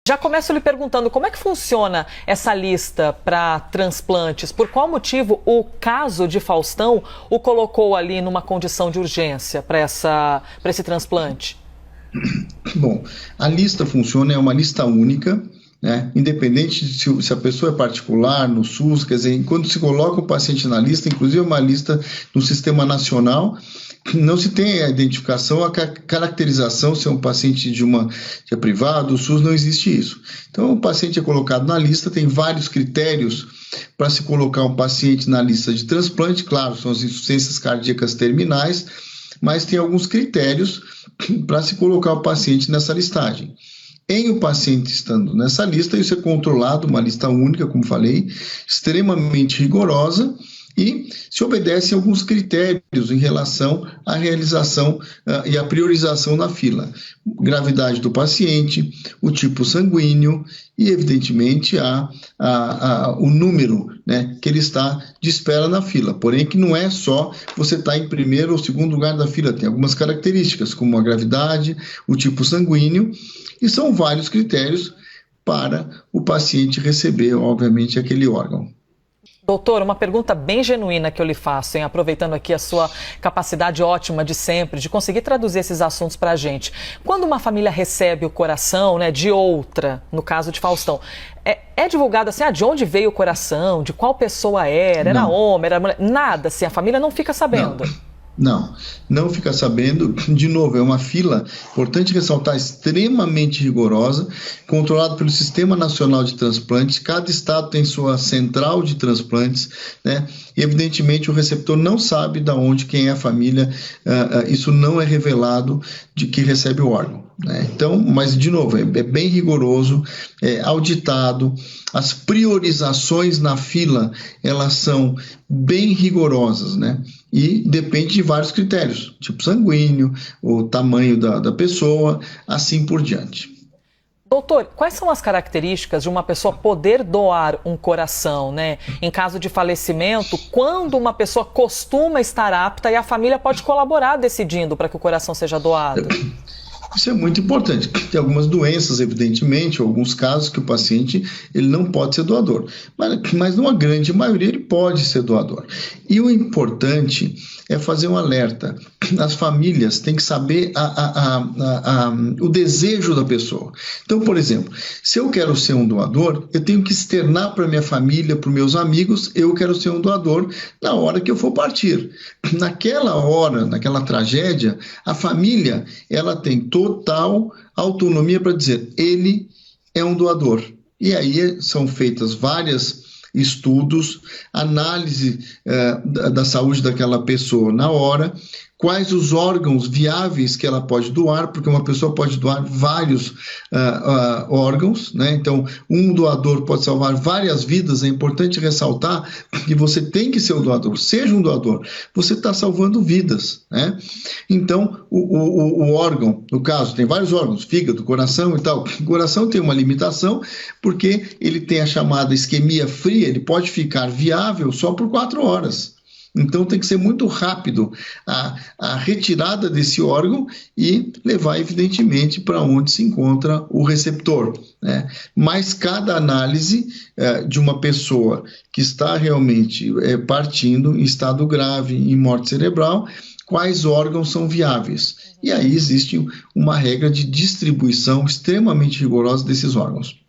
Já começo lhe perguntando como é que funciona essa lista para transplantes? Por qual motivo o caso de Faustão o colocou ali numa condição de urgência para esse transplante? Bom, a lista funciona, é uma lista única, né? Independente de se a pessoa é particular, no SUS, quer dizer, quando se coloca o paciente na lista, inclusive é uma lista no Sistema Nacional, não se tem a identificação, a caracterização se é um paciente de é privado, o SUS não existe isso. Então, o paciente é colocado na lista, tem vários critérios para se colocar um paciente na lista de transplante, claro, são as insuficiências cardíacas terminais, mas tem alguns critérios para se colocar o paciente nessa listagem. Em o paciente estando nessa lista, isso é controlado, uma lista única, como falei, extremamente rigorosa, e se obedecem a alguns critérios em relação à realização e à priorização na fila. Gravidade do paciente, o tipo sanguíneo e, evidentemente, o número, né, que ele está de espera na fila. Porém, que não é só você estar em primeiro ou segundo lugar da fila, tem algumas características, como a gravidade, o tipo sanguíneo, e são vários critérios para o paciente receber, obviamente, aquele órgão. Doutor, uma pergunta bem genuína que eu lhe faço, hein? Aproveitando aqui a sua capacidade ótima de sempre, de conseguir traduzir esses assuntos para a gente. Quando uma família recebe o coração, né, de outra, no caso de Faustão, é divulgado assim, de onde veio o coração, de qual pessoa era homem, era mulher, nada assim, a família não fica sabendo. Não fica sabendo. De novo, é uma fila, importante ressaltar, extremamente rigorosa, controlada pelo Sistema Nacional de Transplantes. Cada estado tem sua central de transplantes, né? E, evidentemente, o receptor não sabe de onde, quem é a família, isso não é revelado de que recebe o órgão, né? Então, mas, de novo, é bem rigoroso, é auditado, as priorizações na fila, elas são bem rigorosas, né? E depende de vários critérios, tipo sanguíneo, o tamanho da pessoa, assim por diante. Doutor, quais são as características de uma pessoa poder doar um coração, né? Em caso de falecimento, quando uma pessoa costuma estar apta e a família pode colaborar decidindo para que o coração seja doado? Isso é muito importante. Tem algumas doenças, evidentemente, alguns casos que o paciente ele não pode ser doador, mas numa grande maioria ele pode ser doador. E o importante é fazer um alerta. As famílias têm que saber o desejo da pessoa. Então, por exemplo, se eu quero ser um doador, eu tenho que externar para minha família, para os meus amigos, eu quero ser um doador na hora que eu for partir. Naquela hora, naquela tragédia, a família ela tem total autonomia para dizer, ele é um doador. E aí são feitas vários estudos, análise da saúde daquela pessoa na hora, quais os órgãos viáveis que ela pode doar, porque uma pessoa pode doar vários órgãos, né? Então, um doador pode salvar várias vidas. É importante ressaltar que você tem que ser o doador, seja um doador, você está salvando vidas, né? Então, o órgão, no caso, tem vários órgãos, fígado, coração e tal. O coração tem uma limitação, porque ele tem a chamada isquemia fria, ele pode ficar viável só por 4 horas. Então tem que ser muito rápido a retirada desse órgão e levar, evidentemente, para onde se encontra o receptor, né? Mas cada análise de uma pessoa que está realmente partindo em estado grave, em morte cerebral, quais órgãos são viáveis. E aí existe uma regra de distribuição extremamente rigorosa desses órgãos.